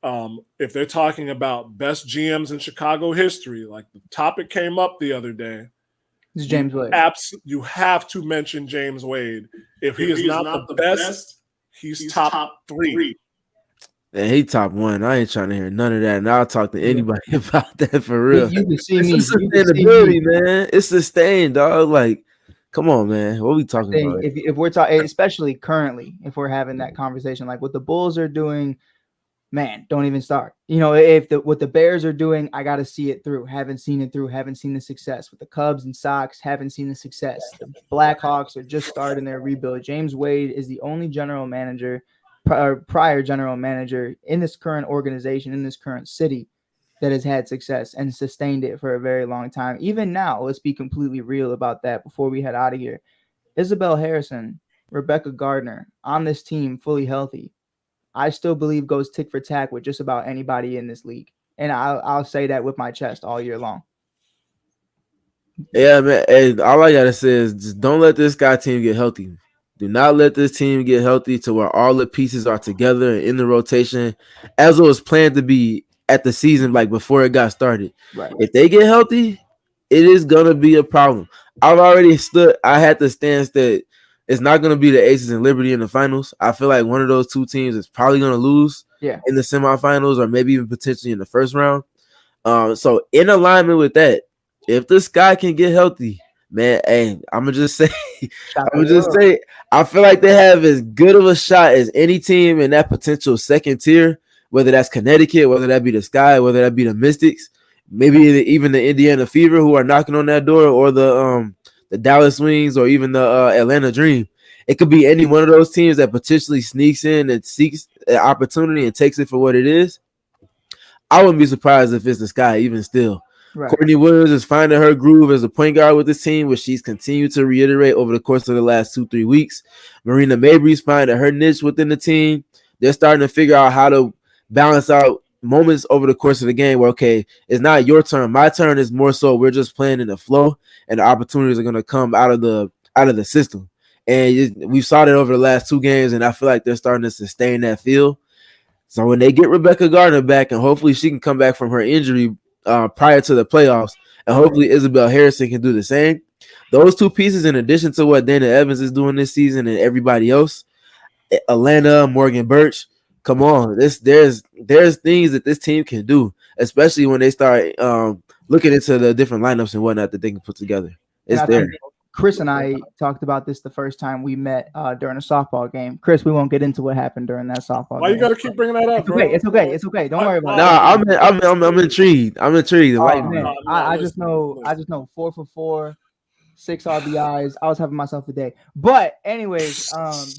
if they're talking about best GMs in Chicago history, like the topic came up the other day, It's James Wade. You have to mention James Wade. If he is not the best, he's top three. And he top one. I ain't trying to hear none of that. And I'll talk to anybody about that for real. You can see me. It's sustainability, man. It's sustained, dog. Like, come on, man. What are we talking about? If we're talking, especially currently, if we're having that conversation, like what the Bulls are doing, man, don't even start. What the Bears are doing, I got to see it through. Haven't seen it through. Haven't seen the success. With the Cubs and Sox, haven't seen the success. The Blackhawks are just starting their rebuild. James Wade is the only prior general manager in this current organization, in this current city, that has had success and sustained it for a very long time. Even now, let's be completely real about that before we head out of here. Isabel Harrison, Rebecca Gardner on this team, fully healthy, I still believe goes tick for tack with just about anybody in this league. And I'll say that with my chest all year long. Yeah, man. Hey, all I got to say is just don't let this guy team get healthy. Do not let this team get healthy to where all the pieces are together and in the rotation as it was planned to be at the season, like before it got started. Right. If they get healthy, it is going to be a problem. I had the stance that it's not going to be the Aces and Liberty in the finals. I feel like one of those two teams is probably going to lose in the semifinals or maybe even potentially in the first round. So in alignment with that, if this guy can get healthy, man, hey, I'm gonna just say, I feel like they have as good of a shot as any team in that potential second tier, whether that's Connecticut, whether that be the Sky, whether that be the Mystics, maybe even the Indiana Fever who are knocking on that door, or the Dallas Wings, or even the Atlanta Dream. It could be any one of those teams that potentially sneaks in and seeks an opportunity and takes it for what it is. I wouldn't be surprised if it's the Sky, even still. Right. Courtney Williams is finding her groove as a point guard with this team, which she's continued to reiterate over the course of the last 2-3 weeks. Marina Mabry's finding her niche within the team. They're starting to figure out how to balance out moments over the course of the game where, okay, it's not your turn. My turn is more so we're just playing in the flow, and the opportunities are going to come out of the system. And we saw that over the last 2 games, and I feel like they're starting to sustain that feel. So when they get Rebecca Gardner back, and hopefully she can come back from her injury prior to the playoffs, and hopefully Isabel Harrison can do the same. Those two pieces, in addition to what Dana Evans is doing this season and everybody else, Atlanta, Morgan Birch, come on. There's things that this team can do, especially when they start looking into the different lineups and whatnot that they can put together. It's there. Chris and I talked about this the first time we met during a softball game. Chris, we won't get into what happened during that softball game. Why you got to keep bringing that up, bro? It's okay. Don't worry about it. I'm intrigued. I'm intrigued. I just know 4 for 4, 6 RBIs. I was having myself a day. But anyways,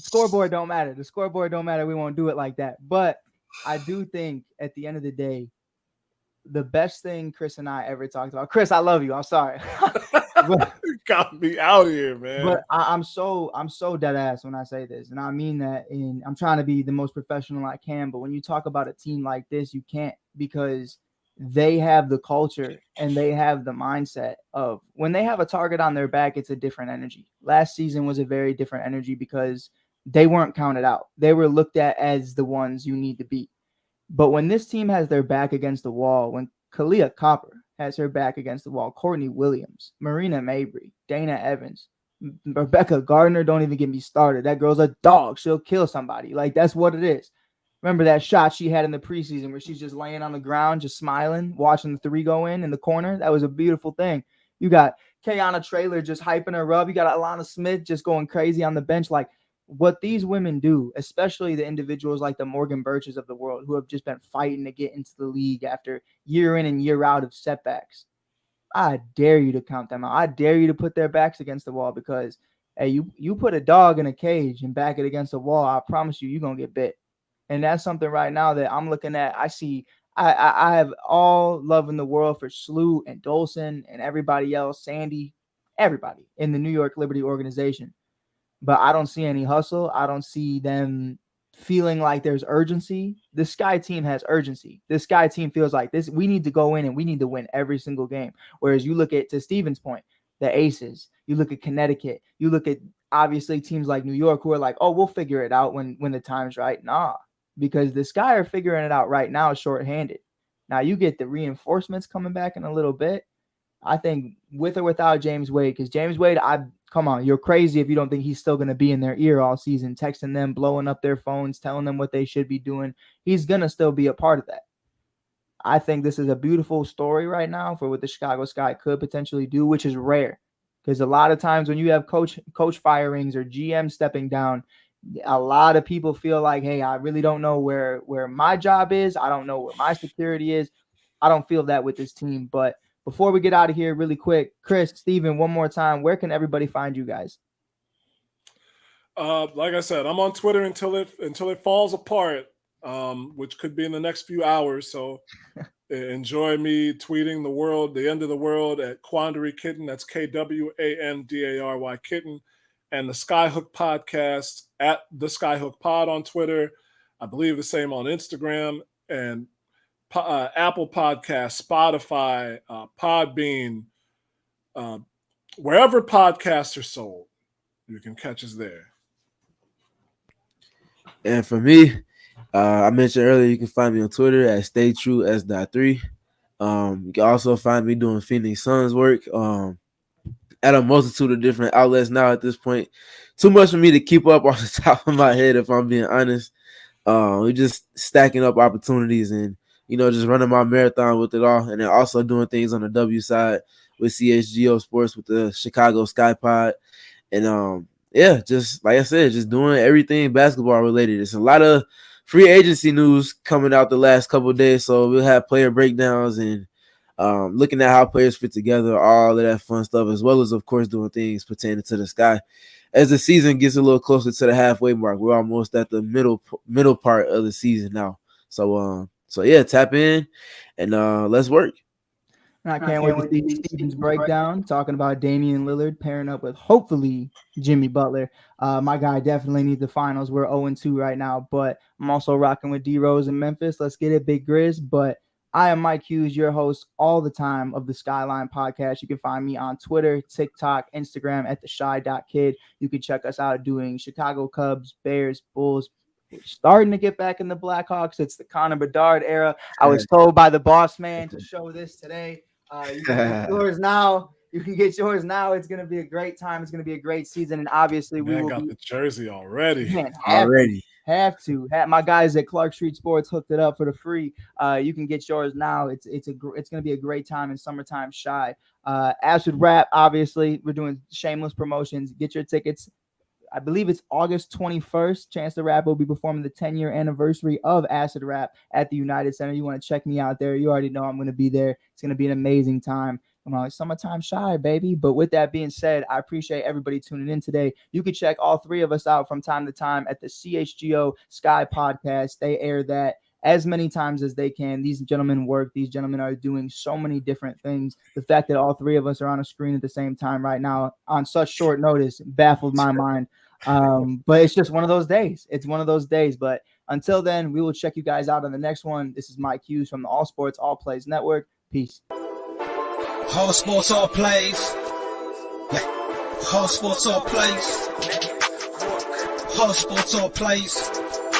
scoreboard don't matter. The scoreboard don't matter. We won't do it like that. But I do think at the end of the day, the best thing Chris and I ever talked about. Chris, I love you. I'm sorry. You got me out here, man. But I'm so dead ass when I say this, and I mean that. And I'm trying to be the most professional I can. But when you talk about a team like this, you can't, because they have the culture and they have the mindset of when they have a target on their back, it's a different energy. Last season was a very different energy because they weren't counted out. They were looked at as the ones you need to beat. But when this team has their back against the wall, when Kalia Copper has her back against the wall, Courtney Williams, Marina Mabry, Dana Evans, Rebecca Gardner, don't even get me started. That girl's a dog. She'll kill somebody. Like, that's what it is. Remember that shot she had in the preseason where she's just laying on the ground, just smiling, watching the 3 go in the corner? That was a beautiful thing. You got Kayana Traylor just hyping her up. You got Alana Smith just going crazy on the bench. Like, what these women do, especially the individuals like the Morgan Birches of the world who have just been fighting to get into the league after year in and year out of setbacks. I dare you to count them out. I dare you to put their backs against the wall because, hey, you put a dog in a cage and back it against the wall, I promise you're going to get bit. And that's something right now that I'm looking at. I have all love in the world for Sloot and Dolson and everybody else, Sandy, everybody in the New York Liberty organization. But I don't see any hustle. I don't see them feeling like there's urgency. The Sky team has urgency. The Sky team feels like this. We need to go in and we need to win every single game. Whereas you look at, to Steven's point, the Aces, you look at Connecticut, you look at obviously teams like New York who are like, oh, we'll figure it out when the time's right. Nah, because the Sky are figuring it out right now shorthanded. Now you get the reinforcements coming back in a little bit. I think with or without James Wade, because James Wade, come on, you're crazy if you don't think he's still going to be in their ear all season, texting them, blowing up their phones, telling them what they should be doing. He's going to still be a part of that. I think this is a beautiful story right now for what the Chicago Sky could potentially do, which is rare. Because a lot of times when you have coach firings or GM stepping down, a lot of people feel like, hey, I really don't know where my job is. I don't know where my security is. I don't feel that with this team. But before we get out of here really quick, Chris, Steven, one more time, where can everybody find you guys? Like I said, I'm on Twitter until it falls apart, which could be in the next few hours. So enjoy me tweeting the end of the world at Quandary Kitten. That's KWANDARY Kitten. And the Skyhook Podcast at the Skyhook Pod on Twitter. I believe the same on Instagram and Apple Podcasts, Spotify, Podbean, wherever podcasts are sold, you can catch us there. And for me, I mentioned earlier, you can find me on Twitter at StayTrueS.3. You can also find me doing Phoenix Suns work at a multitude of different outlets now at this point. Too much for me to keep up on the top of my head, if I'm being honest. We're just stacking up opportunities and, just running my marathon with it all. And then also doing things on the W side with CHGO Sports with the Chicago Sky Pod. And, just like I said, just doing everything basketball related. There's a lot of free agency news coming out the last couple of days. So we'll have player breakdowns and looking at how players fit together, all of that fun stuff, as well as, of course, doing things pertaining to the Sky. As the season gets a little closer to the halfway mark, we're almost at the middle part of the season now. So yeah, tap in and let's work. And I can't wait to see Steven's breakdown, talking about Damian Lillard pairing up with hopefully Jimmy Butler. My guy definitely needs the finals. We're 0-2 right now, but I'm also rocking with D-Rose in Memphis. Let's get it, Big Grizz. But I am Mike Hughes, your host all the time of the Skyline Podcast. You can find me on Twitter, TikTok, Instagram at theshy.kid. You can check us out doing Chicago Cubs, Bears, Bulls. We're starting to get back in the Blackhawks. It's the Connor Bedard era. I was told by the boss man to show this today. You can get yours now. You can get yours now. It's going to be a great time. It's going to be a great season. And obviously, we will got the jersey already. Man, have to. My guys at Clark Street Sports hooked it up for the free. You can get yours now. It's going to be a great time in summertime shy. Acid Rap, obviously, we're doing shameless promotions. Get your tickets. I believe it's August 21st. Chance the Rap will be performing the 10-year anniversary of Acid Rap at the United Center. You want to check me out there. You already know I'm going to be there. It's going to be an amazing time. Summertime shy, baby. But with that being said, I appreciate everybody tuning in today. You can check all three of us out from time to time at the CHGO Sky Podcast. They air that as many times as they can. These gentlemen work. These gentlemen are doing so many different things. The fact that all three of us are on a screen at the same time right now on such short notice baffled my mind. But it's just one of those days. It's one of those days. But until then, we will check you guys out on the next one. This is Mike Hughes from the All Sports, All Plays Network. Peace. All sports, all plays. All sports, all plays. All sports, all plays.